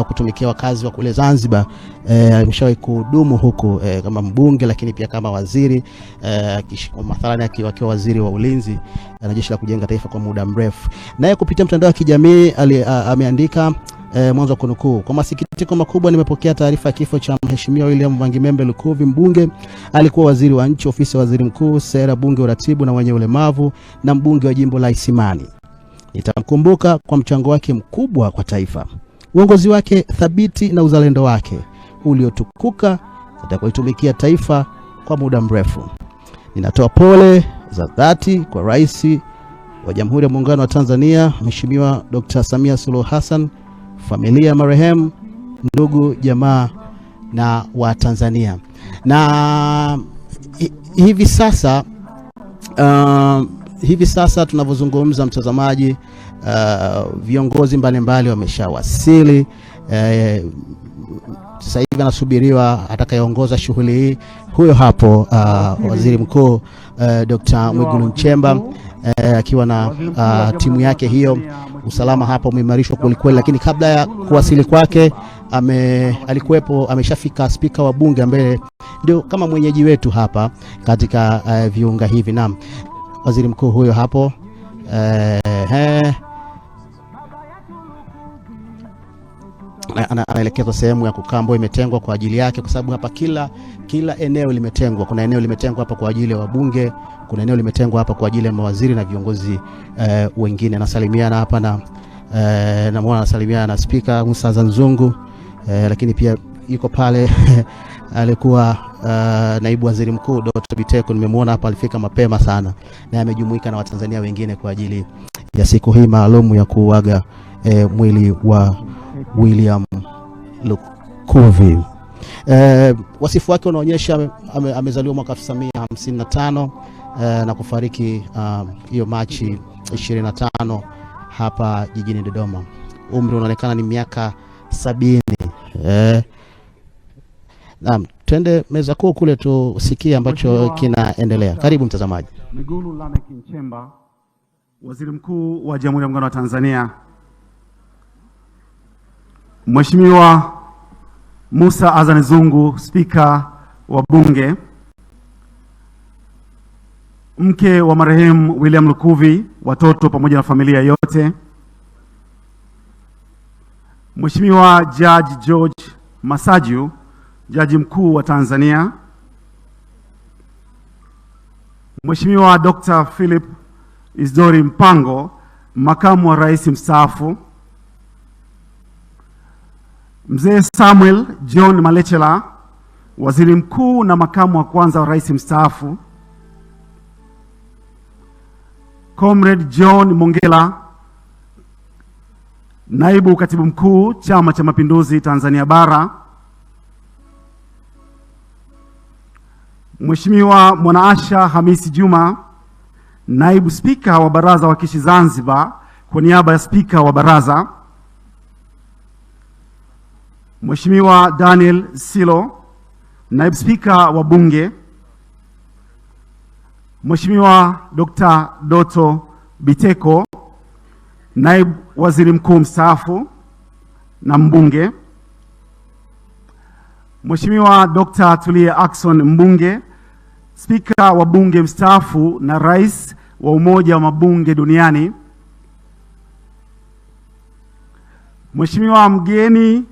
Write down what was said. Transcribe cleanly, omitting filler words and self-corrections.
kwenda kutumikia wakazi wa kule Zanzibar. Ameshawahi kuhudumu huku kama mbunge, lakini pia kama waziri, mathalani akiwa waziri wa ulinzi na jeshi la kujenga taifa kwa muda mrefu. Naye kupitia mtandao wa kijamii ameandika mwanzo kunukuu: kwa masikitiko makubwa nimepokea taarifa ya kifo cha Mheshimiwa William Vangimembe Lukuvi, mbunge, alikuwa waziri wa nchi, ofisi ya waziri mkuu, sera, bunge, uratibu na wenye ulemavu, na mbunge wa jimbo la Isimani. Nitamkumbuka kwa mchango wake mkubwa kwa taifa, uongozi wake thabiti na uzalendo wake uliotukuka atakoitumikia taifa kwa muda mrefu. Ninatoa pole za dhati kwa Rais wa Jamhuri ya Muungano wa Tanzania Mheshimiwa Dr. Samia Suluhu Hassan, familia marehemu, ndugu, jamaa na wa Tanzania. Na hivi sasa tunavyozungumza, mtazamaji, viongozi mbalimbali wameshawasili. Sasa hivi anasubiriwa atakayeongoza shughuli hii, huyo hapo Waziri Mkuu Dr. Mwigulu Nchemba akiwa na timu yake hiyo. Usalama hapa umeimarishwa kweli, lakini kabla ya kuwasili kwake alikuwepo, ameshafika spika wa bunge ambaye ndio kama mwenyeji wetu hapa katika viunga hivi. Naam, waziri mkuu huyo hapo anaelekezwa sehemu ya kukaa ambayo imetengwa kwa ajili yake, kwa sababu hapa kila eneo limetengwa. Kuna eneo limetengwa hapa kwa ajili ya wabunge, kuna eneo limetengwa hapa kwa ajili ya mawaziri na viongozi wengine. Nasalimiana hapa na namuona anasalimiana na Spika Musa Zanzungu, lakini pia yuko pale alikuwa naibu waziri mkuu Dr. Biteko, nimemuona hapa, alifika mapema sana na amejumuika na Watanzania wengine kwa ajili ya siku hii maalum ya kuaga mwili wa William Lukuvi. Wasifu wake unaonyesha amezaliwa mwaka 1955 na kufariki hiyo Machi 25 hapa jijini Dodoma. Umri unaonekana ni miaka 70. Naam, twende meza kuu kule tusikie ambacho kinaendelea. Karibu mtazamaji. Mwigulu Lameck Nchemba, Waziri Mkuu wa Jamhuri ya Muungano wa Tanzania. Mheshimiwa Musa Azan Zungu, Spika wa Bunge. Mke wa marehemu William Lukuvi, watoto pamoja na familia yote. Mheshimiwa Judge George Masaju, Jaji Mkuu wa Tanzania. Mheshimiwa Dr. Philip Isdori Mpango, Makamu wa Rais mstaafu. Mzee Samuel John Malechela, Waziri Mkuu na Makamu wa kwanza wa Rais mstaafu. Comrade John Mongela, Naibu Katibu Mkuu Chama cha Mapinduzi Tanzania Bara. Mheshimiwa Mwanaasha Hamisi Juma, Naibu Spika wa Baraza wa Wawakilishi Zanzibar kwa niaba ya Spika wa Baraza. Mheshimiwa Daniel Silo, Naibu Spika wa Bunge. Mheshimiwa Dr. Doto Biteko, Naibu Waziri Mkuu mstaafu na mbunge. Mheshimiwa Dr. Tulia Ackson, mbunge, Spika wa Bunge mstaafu na Rais wa Umoja wa Mabunge Duniani. Mheshimiwa mgeni